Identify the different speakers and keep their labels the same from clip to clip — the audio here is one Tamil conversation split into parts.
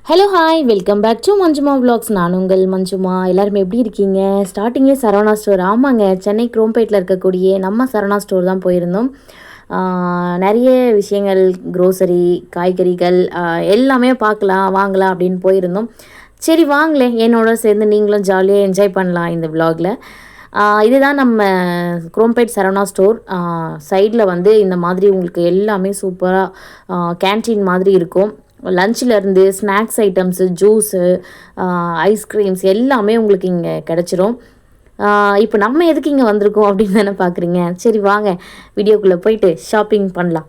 Speaker 1: Hello hi welcome back to Manjuma vlogs. நான் உங்கள் மஞ்சுமா. எல்லாருமே எப்படி இருக்கீங்க? ஸ்டார்டிங்கே சரவணா ஸ்டோர். ஆமாங்க, சென்னை குரோம்பேட்டில் இருக்கக்கூடிய நம்ம சரவணா ஸ்டோர் தான் போயிருந்தோம். நிறைய விஷயங்கள், க்ரோசரி, காய்கறிகள் எல்லாமே பார்க்கலாம் வாங்கலாம் அப்படின்னு போயிருந்தோம். சரி வாங்களேன், என்னோட சேர்ந்து நீங்களும் ஜாலியாக என்ஜாய் பண்ணலாம் இந்த விலாகில். இதுதான் நம்ம குரோம்பேட் சரவணா ஸ்டோர். சைடில் வந்து இந்த மாதிரி உங்களுக்கு எல்லாமே சூப்பராக கேன்டீன் மாதிரி இருக்கும். லஞ்சிலேருந்து ஸ்நாக்ஸ் ஐட்டம்ஸு, ஜூஸு, ஐஸ்கிரீம்ஸ் எல்லாமே உங்களுக்கு இங்கே கிடச்சிரும். இப்போ நம்ம எதுக்கு இங்கே வந்திருக்கோம் அப்படின்னு தானே பார்க்குறீங்க. சரி வாங்க வீடியோக்குள்ளே போயிட்டு ஷாப்பிங் பண்ணலாம்.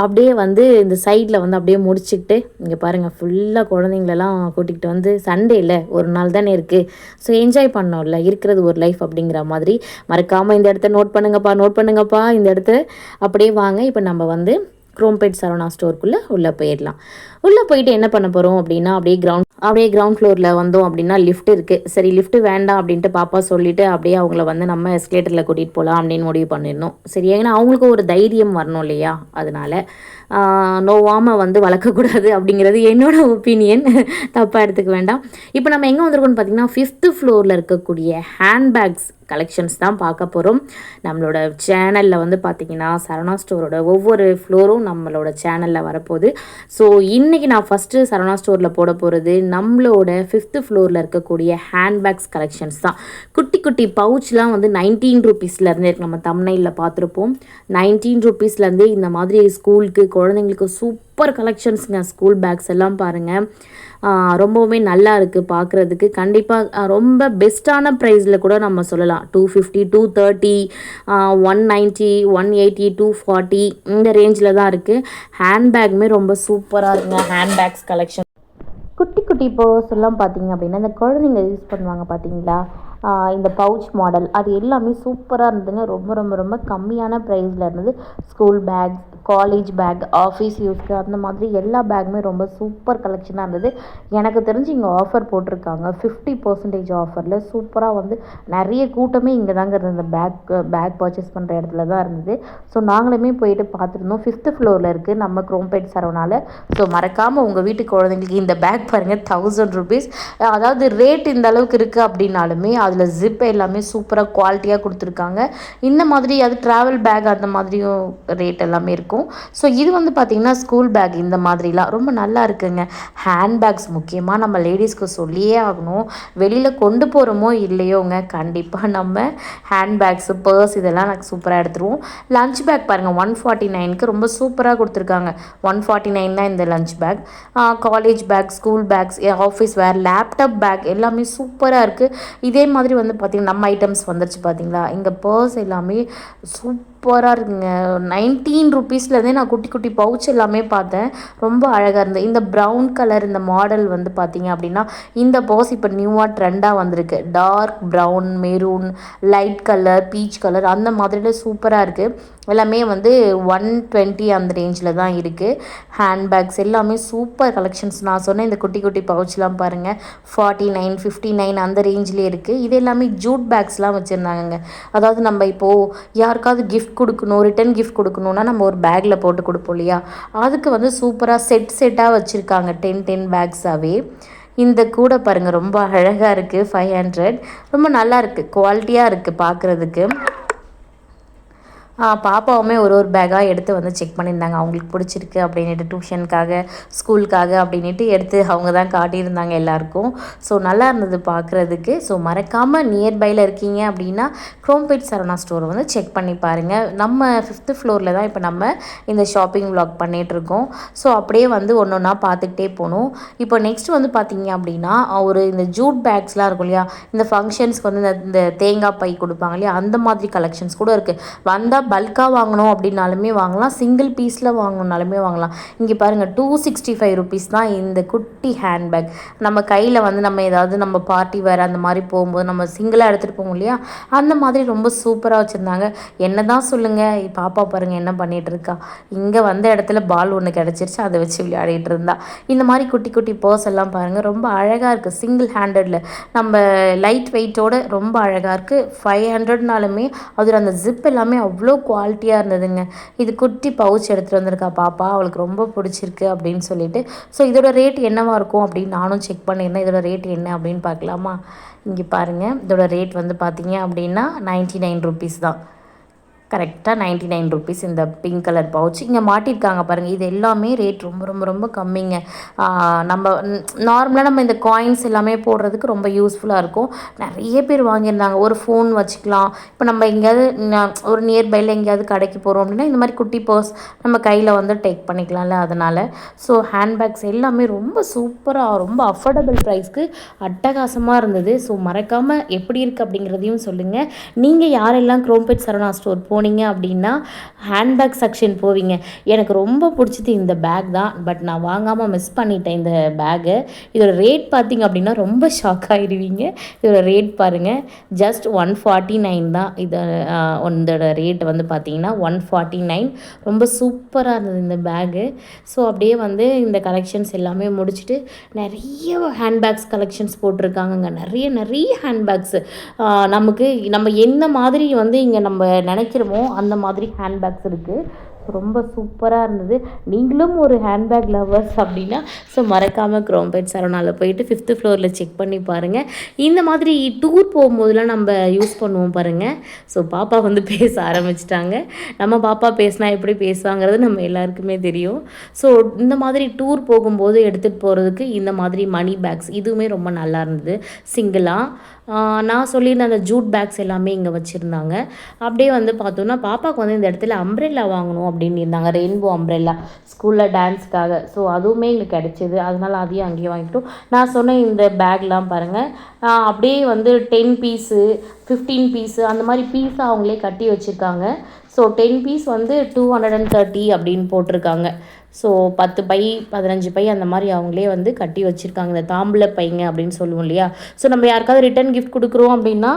Speaker 1: அப்படியே வந்து இந்த சைடில் வந்து அப்படியே முடிச்சுக்கிட்டு இங்கே பாருங்கள், ஃபுல்லாக குழந்தைங்களெல்லாம் கூட்டிகிட்டு வந்து சண்டேயில் ஒரு நாள் தானே இருக்குது, ஸோ என்ஜாய் பண்ணோம்ல, இருக்கிறது ஒரு லைஃப் அப்படிங்கிற மாதிரி. மறக்காமல் இந்த இடத்த நோட் பண்ணுங்கப்பா இந்த இடத்த. அப்படியே வாங்க, இப்போ நம்ம வந்து குரோம்பேட் சரவணா ஸ்டோருக்குள்ளே உள்ளே போயிடலாம். உள்ளே போயிட்டு என்ன பண்ண போகிறோம் அப்படின்னா, அப்படியே கிரவுண்ட் ஃப்ளோரில் வந்தோம் அப்படின்னா லிஃப்ட் இருக்குது. சரி லிஃப்ட் வேண்டாம் அப்படின்ட்டு பாப்பா சொல்லிவிட்டு அப்படியே அவங்கள வந்து நம்ம எஸ்கலேட்டரில் கூட்டிகிட்டு போகலாம் அப்படின்னு முடிவு பண்ணியிருந்தோம். சரி, ஏன்னா அவங்களுக்கு ஒரு தைரியம் வரணும் இல்லையா, அதனால் நோவாமல் வந்து வளர்க்கக்கூடாது அப்படிங்கிறது என்னோட ஒப்பீனியன், தப்பாக எடுத்துக்க வேண்டாம். இப்போ நம்ம எங்கே வந்திருக்கோம்னு பார்த்திங்கன்னா, 5th ஃப்ளோரில் இருக்கக்கூடிய ஹேண்ட்பேக்ஸ் கலெக்ஷன்ஸ் தான் பார்க்க போகிறோம். நம்மளோட சேனலில் வந்து பார்த்திங்கன்னா சரவணா ஸ்டோரோட ஒவ்வொரு ஃப்ளோரும் நம்மளோட சேனலில் வரப்போகுது. ஸோ இன்றைக்கி நான் ஃபஸ்ட்டு சரவணா ஸ்டோரில் போட போகிறது நம்மளோட 5th ஃப்ளோரில் இருக்கக்கூடிய ஹேண்ட்பேக்ஸ் கலெக்ஷன்ஸ் தான். குட்டி குட்டி பவுச்லாம் வந்து 19 ருபீஸ்லேருந்தே இருக்குது. நம்ம தம்ப்நெயிலில் பார்த்துருப்போம். 19 ருபீஸ்லேருந்தே இந்த மாதிரி ஸ்கூலுக்கு குழந்தைங்களுக்கு சூப்பர் கலெக்ஷன்ஸுங்க. ஸ்கூல் பேக்ஸ் எல்லாம் பாருங்கள், ரொம்பவுமே நல்லா இருக்குது பார்க்குறதுக்கு. கண்டிப்பாக ரொம்ப பெஸ்ட்டான ப்ரைஸில் கூட நம்ம சொல்லலாம். 250, 230, 190, 180, 240 இந்த ரேஞ்சில் தான் இருக்குது. ஹேண்ட்பேக்குமே ரொம்ப சூப்பராக இருக்குங்க. ஹேண்ட்பேக்ஸ் கலெக்ஷன் குட்டி குட்டி பர்ஸ் எல்லாம் பார்த்தீங்க அப்படின்னா, இந்த குழந்தைங்க யூஸ் பண்ணுவாங்க பார்த்தீங்களா, இந்த பவுச் மாடல், அது எல்லாமே சூப்பராக இருந்ததுங்க. ரொம்ப ரொம்ப ரொம்ப கம்மியான ப்ரைஸில் இருந்தது. School bags, college bag, office யூஸ்க்கு அந்த மாதிரி எல்லா பேக்குமே ரொம்ப சூப்பர் கலெக்ஷனாக இருந்தது. எனக்கு தெரிஞ்சு இங்கே ஆஃபர் போட்டிருக்காங்க, 50% ஆஃபரில். சூப்பராக வந்து நிறைய கூட்டமே இங்கே தாங்க இருந்தது. பேக் பர்ச்சேஸ் பண்ணுற இடத்துல தான் இருந்தது. ஸோ நாங்களுமே போயிட்டு பார்த்துருந்தோம். 5th ஃப்ளோரில் இருக்குது நம்ம குரோம்பேட் சரவணாவில். ஸோ மறக்காமல் உங்கள் வீட்டு குழந்தைங்களுக்கு இந்த பேக் பாருங்கள், 1000 ருபீஸ். அதாவது ரேட் இந்த அளவுக்கு இருக்குது அப்படின்னாலுமே அதில் ஜிப் எல்லாமே சூப்பராக குவாலிட்டியாக கொடுத்துருக்காங்க. இந்த மாதிரி அது ட்ராவல் பேக் அந்த மாதிரியும் ரேட் எல்லாமே இருக்கும். ஸோ இது வந்து பார்த்திங்கன்னா ஸ்கூல் பேக் இந்த மாதிரிலாம் ரொம்ப நல்லா இருக்குங்க. ஹேண்ட்பேக்ஸ் முக்கியமாக நம்ம லேடிஸ்க்கு சொல்லியே ஆகணும். வெளியில் கொண்டு போகிறோமோ இல்லையோங்க, கண்டிப்பாக நம்ம ஹேண்ட்பேக்ஸு, பர்ஸ் இதெல்லாம் எனக்கு சூப்பராக எடுத்துருவோம். லஞ்ச் பேக் பாருங்கள், 149க்கு ரொம்ப சூப்பராக கொடுத்துருக்காங்க. 149 தான் இந்த lunch bag. College bag, school bags, office wear, laptop bag எல்லாமே சூப்பராக இருக்குது. இதே மாதிரி வந்து பார்த்திங்கன்னா நம்ம ஐட்டம்ஸ் வந்துருச்சு பார்த்தீங்களா. இங்கே பர்ஸ் எல்லாமே சூப்பராக இருக்குங்க. 19 ருபீஸ்லேருந்தே நான் குட்டி குட்டி பவுச் எல்லாமே பார்த்தேன், ரொம்ப அழகாக இருந்தது. இந்த ப்ரௌன் கலர் இந்த மாடல் வந்து பார்த்திங்க அப்படின்னா, இந்த பர்ஸ் இப்போ நியூவாக ட்ரெண்டாக வந்திருக்கு. Dark brown, maroon, light colour, peach colour அந்த மாதிரில சூப்பராக இருக்குது. எல்லாமே வந்து 120 அந்த ரேஞ்சில் தான் இருக்குது. ஹேண்ட்பேக்ஸ் எல்லாமே சூப்பர் கலெக்ஷன்ஸ். நான் சொன்னேன் இந்த குட்டி குட்டி பவுச்லாம் பாருங்கள், 49, 59 அந்த ரேஞ்சிலே இருக்குது. இது எல்லாமே ஜூட் பேக்ஸ்லாம் வச்சுருந்தாங்கங்க. அதாவது நம்ம இப்போது யாருக்காவது கிஃப்ட் கொடுக்கணும், ரிட்டன் கிஃப்ட் கொடுக்கணுன்னா நம்ம ஒரு பேக்கில் போட்டு கொடுப்போம் இல்லையா, அதுக்கு வந்து சூப்பராக செட்டாக வச்சுருக்காங்க. 10 பேக்ஸாகவே. இந்த கூட பாருங்கள், ரொம்ப அழகாக இருக்குது. 500, ரொம்ப நல்லா இருக்குது, குவாலிட்டியாக இருக்குது பார்க்குறதுக்கு. பாப்பாவுமே ஒரு பேக்காக எடுத்து வந்து செக் பண்ணியிருந்தாங்க. அவங்களுக்கு பிடிச்சிருக்கு அப்படின்ட்டு, டியூஷனுக்காக, ஸ்கூலுக்காக அப்படின்ட்டு எடுத்து அவங்க தான் காட்டியிருந்தாங்க எல்லாருக்கும். ஸோ நல்லா இருந்தது பார்க்குறதுக்கு. ஸோ மறக்காமல் நியர்பையில் இருக்கீங்க அப்படின்னா குரோம்பேட் சரவணா ஸ்டோரை வந்து செக் பண்ணி பாருங்கள். நம்ம 5th ஃப்ளோரில் தான் இப்போ நம்ம இந்த ஷாப்பிங் விலாக் பண்ணிகிட்ருக்கோம். ஸோ அப்படியே வந்து ஒன்று ஒன்றா பார்த்துக்கிட்டே போகணும். இப்போ நெக்ஸ்ட் வந்து பார்த்திங்க அப்படின்னா, இந்த ஜூட் பேக்ஸ்லாம் இருக்கும் இல்லையா, இந்த ஃபங்க்ஷன்ஸ்க்கு வந்து இந்த தேங்காய் பை கொடுப்பாங்க இல்லையா, அந்த மாதிரி கலெக்ஷன்ஸ் கூட இருக்குது. வந்தால் பல்காக வாங்கணும் அப்படின்னாலுமே வாங்கலாம், சிங்கிள் பீஸில் வாங்கணுன்னாலுமே வாங்கலாம். இங்கே பாருங்கள், 265 ருபீஸ் தான் இந்த குட்டி ஹேண்ட்பேக். நம்ம கையில் வந்து நம்ம ஏதாவது நம்ம பார்ட்டி வேறு அந்த மாதிரி போகும்போது நம்ம சிங்கிளாக எடுத்துகிட்டு போவோம் இல்லையா, அந்த மாதிரி ரொம்ப சூப்பராக வச்சுருந்தாங்க. என்ன தான் சொல்லுங்கள், பாப்பா பாருங்கள் என்ன பண்ணிகிட்டு இருக்கா. இங்கே வந்த இடத்துல பால் ஒன்று கிடச்சிருச்சு, அதை வச்சு விளையாடிட்டு இருந்தா. இந்த மாதிரி குட்டி குட்டி பர்ஸ் எல்லாம் பாருங்கள், ரொம்ப அழகாக இருக்குது. சிங்கிள் ஹேண்டடில் நம்ம லைட் வெயிட்டோடு ரொம்ப அழகாக இருக்குது. 500னாலுமே அதில் அந்த ஜிப் எல்லாமே அவ்வளோ குவாலிட்டியாக இருந்ததுங்க. இது குட்டி பவுச் எடுத்துகிட்டு வந்திருக்கா பாப்பா, அவளுக்கு ரொம்ப பிடிச்சிருக்கு அப்படின்னு சொல்லிட்டு. ஸோ இதோட ரேட் என்னவாக இருக்கும் அப்படின்னு நானும் செக் பண்ணியிருந்தேன். இதோட ரேட் என்ன அப்படின்னு பார்க்கலாமா? இங்கே பாருங்கள், இதோட ரேட் வந்து பார்த்தீங்க அப்படின்னா 99 ருபீஸ் தான். கரெக்டாக 99 ருபீஸ் இந்த பிங்க் கலர் பவுச் இங்கே மாட்டியிருக்காங்க பாருங்கள். இது எல்லாமே ரேட் ரொம்ப ரொம்ப ரொம்ப கம்மிங்க. நம்ம நார்மலாக நம்ம இந்த காயின்ஸ் எல்லாமே போடுறதுக்கு ரொம்ப யூஸ்ஃபுல்லாக இருக்கும். நிறைய பேர் வாங்கியிருந்தாங்க. ஒரு ஃபோன் வச்சுக்கலாம். இப்போ நம்ம எங்கேயாவது ஒரு நியர்பையில் எங்கேயாவது கடைக்கு போகிறோம் அப்படின்னா இந்த மாதிரி குட்டி பர்ஸ் நம்ம கையில் வந்து டேக் பண்ணிக்கலாம்ல, அதனால். ஸோ ஹேண்ட்பேக்ஸ் எல்லாமே ரொம்ப சூப்பராக, ரொம்ப அஃபோர்டபுள் ப்ரைஸ்க்கு அட்டகாசமாக இருந்தது. ஸோ மறக்காமல் எப்படி இருக்குது அப்படிங்கிறதையும் சொல்லுங்கள். நீங்கள் யாரெல்லாம் குரோம்பேட் சரவணா ஸ்டோர் போனீங்க அப்படின்னா ஹேண்ட்பேக் செக்ஷன் போவீங்க. எனக்கு ரொம்ப பிடிச்சது இந்த பேக் தான். பட் நான் வாங்காமல் மிஸ் பண்ணிட்டேன் இந்த பேக்கு. இதோட ரேட் பார்த்திங்க அப்படின்னா ரொம்ப ஷாக் ஆகிடுவீங்க. இதோட ரேட் பாருங்கள், ஜஸ்ட் 149 தான். இதோட ரேட் வந்து பார்த்திங்கன்னா 149. ரொம்ப சூப்பராக இருந்தது இந்த பேக்கு. ஸோ அப்படியே வந்து இந்த கலெக்ஷன்ஸ் எல்லாமே முடிச்சுட்டு நிறைய ஹேண்ட்பேக்ஸ் கலெக்ஷன்ஸ் போட்டிருக்காங்கங்க. நிறைய நிறைய ஹேண்ட்பேக்ஸு நமக்கு நம்ம என்ன மாதிரி வந்து இங்கே நம்ம நினைக்கிறோமோ அந்த மாதிரி ஹேண்ட்பேக்ஸ் இருக்குது. ரொம்ப சூப்பராக இருந்தது. நீங்களும் ஒரு ஹேண்ட்பேக் லவர்ஸ் அப்படின்னா ஸோ மறக்காமல் குரோம்பேட் சரவணாவில் போயிட்டு 5th ஃப்ளோரில் செக் பண்ணி பாருங்கள். இந்த மாதிரி டூர் போகும்போதெல்லாம் நம்ம யூஸ் பண்ணுவோம் பாருங்கள். ஸோ பாப்பா வந்து பேச ஆரம்பிச்சிட்டாங்க. நம்ம பாப்பா பேசினா எப்படி பேசுவாங்கிறது நம்ம எல்லாருக்குமே தெரியும். ஸோ இந்த மாதிரி டூர் போகும்போது எடுத்துகிட்டு போகிறதுக்கு இந்த மாதிரி மணி பேக்ஸ் இதுவுமே ரொம்ப நல்லா இருந்தது. சிங்கிளாக நான் சொல்லியிருந்த அந்த ஜூட் பேக்ஸ் எல்லாமே இங்கே வச்சுருந்தாங்க. அப்படியே வந்து பார்த்தோன்னா பாப்பாவுக்கு வந்து இந்த இடத்துல அம்ப்ரெல்லா வாங்கணும் அப்படின்னு இருந்தாங்க. ரெயின்போ அம்ப்ரெல்லா ஸ்கூலில் டான்ஸ்க்காக. ஸோ அதுவுமே இங்கே கிடச்சிது. அதனால் அதையும் அங்கேயே வாங்கிட்டோம். நான் சொன்ன இந்த பேக்லாம் பாருங்கள், அப்படியே வந்து 10 பீஸு 15 பீஸு அந்த மாதிரி பீஸாக அவங்களே கட்டி வச்சுருக்காங்க. ஸோ 10 பீஸ் வந்து 230 அப்படின்னு போட்டிருக்காங்க. ஸோ 10 பை 15 பை அந்த மாதிரி அவங்களே வந்து கட்டி வச்சுருக்காங்க. இந்த தாம்பூல பைங்க அப்படின்னு சொல்லுவோம் இல்லையா. ஸோ நம்ம யாருக்காவது ரிட்டன் கிஃப்ட் கொடுக்குறோம் அப்படின்னா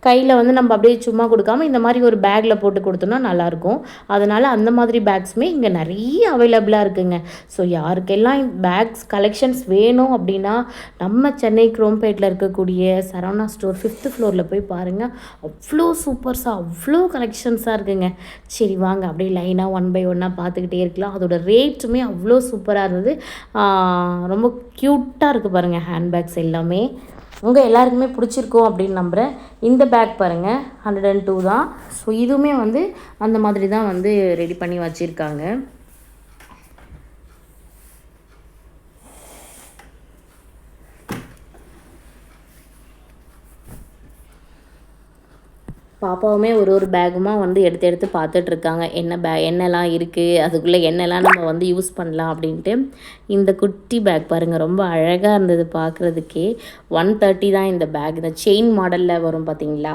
Speaker 1: கையில் வந்து நம்ம அப்படியே சும்மா கொடுக்காம இந்த மாதிரி ஒரு பேக்கில் போட்டு கொடுத்தோன்னா நல்லாயிருக்கும். அதனால் அந்த மாதிரி பேக்ஸுமே இங்கே நிறைய அவைலபிளாக இருக்குங்க. ஸோ யாருக்கெல்லாம் பேக்ஸ் கலெக்ஷன்ஸ் வேணும் அப்படின்னா நம்ம சென்னை குரோம்பேட்டில் இருக்கக்கூடிய சரவணா ஸ்டோர் 5th ஃப்ளோரில் போய் பாருங்கள். அவ்வளோ சூப்பர்ஸாக அவ்வளோ கலெக்ஷன்ஸாக இருக்குங்க. சரி வாங்க அப்படியே லைனாக 1 பை 1 பார்த்துக்கிட்டே இருக்கலாம். அதோட ரேட்டுமே அவ்வளோ சூப்பராக இருந்தது. ரொம்ப க்யூட்டாக இருக்குது பாருங்கள் ஹேண்ட்பேக்ஸ் எல்லாமே. உங்கள் எல்லாருக்குமே பிடிச்சிருக்கோம் அப்படின்னு நம்புகிறேன். இந்த பேக் பாருங்கள் 102 தான். ஸோ இதுவுமே வந்து அந்த மாதிரி தான் வந்து ரெடி பண்ணி வச்சுருக்காங்க. பாப்பாவுமே ஒரு பேகுமா வந்து எடுத்து பார்த்துட்ருக்காங்க. என்னெல்லாம் இருக்குது, அதுக்குள்ளே என்னெல்லாம் நம்ம வந்து யூஸ் பண்ணலாம் அப்படின்ட்டு. இந்த குட்டி பேக் பாருங்கள், ரொம்ப அழகாக இருந்தது பார்க்குறதுக்கே. 130 தான் இந்த பேக். இந்த செயின் மாடலில் வரும் பார்த்தீங்களா,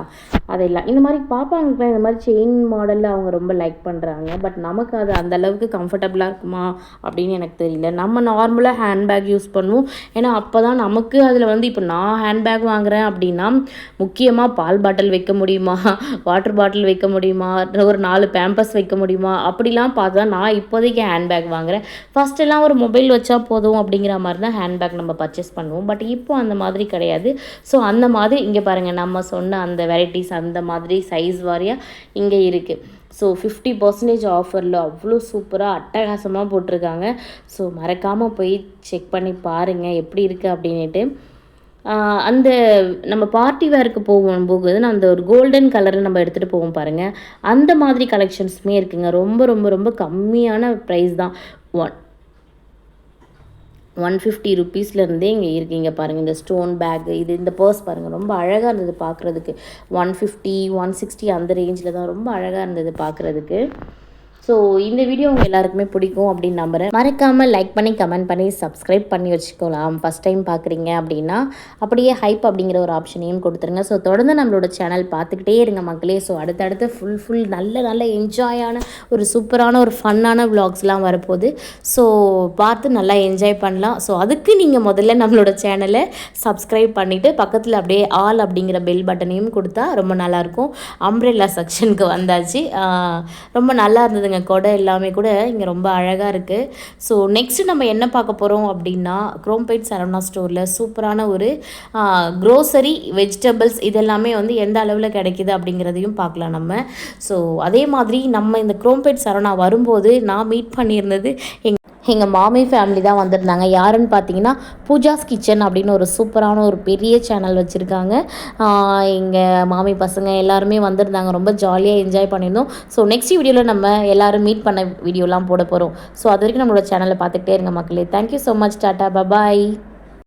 Speaker 1: அதெல்லாம் இந்த மாதிரி பாப்பாங்க இந்த மாதிரி செயின் மாடலில் அவங்க ரொம்ப லைக் பண்ணுறாங்க. பட் நமக்கு அது அந்தளவுக்கு கம்ஃபர்டபுளாக இருக்குமா அப்படின்னு எனக்கு தெரியல. நம்ம நார்மலாக ஹேண்ட்பேக் யூஸ் பண்ணுவோம். ஏன்னா அப்போ தான் நமக்கு அதில் வந்து இப்போ நான் ஹேண்ட்பேக் வாங்குகிறேன் அப்படின்னா முக்கியமாக பால் பாட்டில் வைக்க முடியுமா, வாட்டர் பாட்டில் வைக்க முடியுமா, ஒரு 4 பேம்பர்ஸ் வைக்க முடியுமா, அப்படிலாம் பார்த்தா நான் இப்போதைக்கு ஹேண்ட்பேக் வாங்குகிறேன். ஃபஸ்ட்டெல்லாம் ஒரு மொபைல் வச்சா போதும் அப்படிங்கிற மாதிரி தான் ஹேண்ட்பேக் நம்ம பர்ச்சேஸ் பண்ணுவோம். பட் இப்போ அந்த மாதிரி கிடையாது. ஸோ அந்த மாதிரி இங்கே பாருங்கள், நம்ம சொன்ன அந்த வெரைட்டிஸ் அந்த மாதிரி சைஸ் வாரியாக இங்கே இருக்குது. ஸோ 50% ஆஃபரில் அவ்வளோ சூப்பராக அட்டகாசமாக போட்டிருக்காங்க. ஸோ மறக்காமல் போய் செக் பண்ணி பாருங்கள் எப்படி இருக்குது அப்படின்ட்டு. அந்த நம்ம பார்ட்டி வேருக்கு போகும்போது அந்த ஒரு கோல்டன் கலரை நம்ம எடுத்துகிட்டு போவோம் பாருங்கள், அந்த மாதிரி கலெக்ஷன்ஸுமே இருக்குங்க. ரொம்ப ரொம்ப ரொம்ப கம்மியான ப்ரைஸ் தான். 150 ருபீஸ்லேருந்தே இங்கே இருக்கீங்க பாருங்கள். இந்த ஸ்டோன் பேக்கு இந்த பர்ஸ் பாருங்கள், ரொம்ப அழகாக இருந்தது பார்க்குறதுக்கு. 150 160 அந்த ரேஞ்சில் தான் ரொம்ப அழகாக இருந்தது பார்க்குறதுக்கு. ஸோ இந்த வீடியோ உங்கள் எல்லாருக்குமே பிடிக்கும் அப்படின்னு நம்புகிறேன். மறக்காமல் லைக் பண்ணி கமெண்ட் பண்ணி சப்ஸ்கிரைப் பண்ணி வச்சுக்கலாம். ஃபஸ்ட் டைம் பார்க்குறீங்க அப்படின்னா அப்படியே ஹைப் அப்படிங்கிற ஒரு ஆப்ஷனையும் கொடுத்துருங்க. ஸோ தொடர்ந்து நம்மளோட சேனல் பார்த்துக்கிட்டே இருங்க மக்களே. ஸோ அடுத்தடுத்து ஃபுல் நல்ல என்ஜாயான ஒரு சூப்பரான ஒரு ஃபன்னான விலாக்ஸ்லாம் வரப்போகுது. ஸோ பார்த்து நல்லா என்ஜாய் பண்ணலாம். ஸோ அதுக்கு நீங்கள் முதல்ல நம்மளோட சேனலை சப்ஸ்கிரைப் பண்ணிவிட்டு பக்கத்தில் அப்படியே ஆல் அப்படிங்கிற பெல் பட்டனையும் கொடுத்தா ரொம்ப நல்லாயிருக்கும். அம்ப்ரெல்லா செக்ஷனுக்கு வந்தாச்சு. ரொம்ப நல்லா இருந்ததுங்க. பாருங்கள், கொடை எல்லாமே கூட இங்கே ரொம்ப அழகாக இருக்குது. ஸோ நெக்ஸ்ட்டு நம்ம என்ன பார்க்க போகிறோம் அப்படின்னா, குரோம்பேட் சரவணா ஸ்டோரில் சூப்பரான ஒரு க்ரோசரி, வெஜிடபிள்ஸ் இதெல்லாமே வந்து எந்த அளவில் கிடைக்கிது அப்படிங்கிறதையும் பார்க்கலாம் நம்ம. ஸோ அதே மாதிரி நம்ம இந்த குரோம்பேட் சரவணா வரும்போது நான் மீட் பண்ணியிருந்தது எங்கள் மாமி ஃபேமிலி தான் வந்திருந்தாங்க. யாருன்னு பார்த்தீங்கன்னா, பூஜாஸ் கிச்சன் அப்படின்னு ஒரு சூப்பரான ஒரு பெரிய சேனல் வச்சுருக்காங்க. எங்கள் மாமி பசங்க எல்லாருமே வந்திருந்தாங்க. ரொம்ப ஜாலியாக என்ஜாய் பண்ணியிருந்தோம். ஸோ நெக்ஸ்ட் வீடியோவில் நம்ம எல்லோரும் மீட் பண்ண வீடியோலாம் போட போகிறோம். ஸோ அது வரைக்கும் நம்மளோட சேனலை பார்த்துக்கிட்டே இருங்க மக்களே. Thank you so much. Tata, bye bye.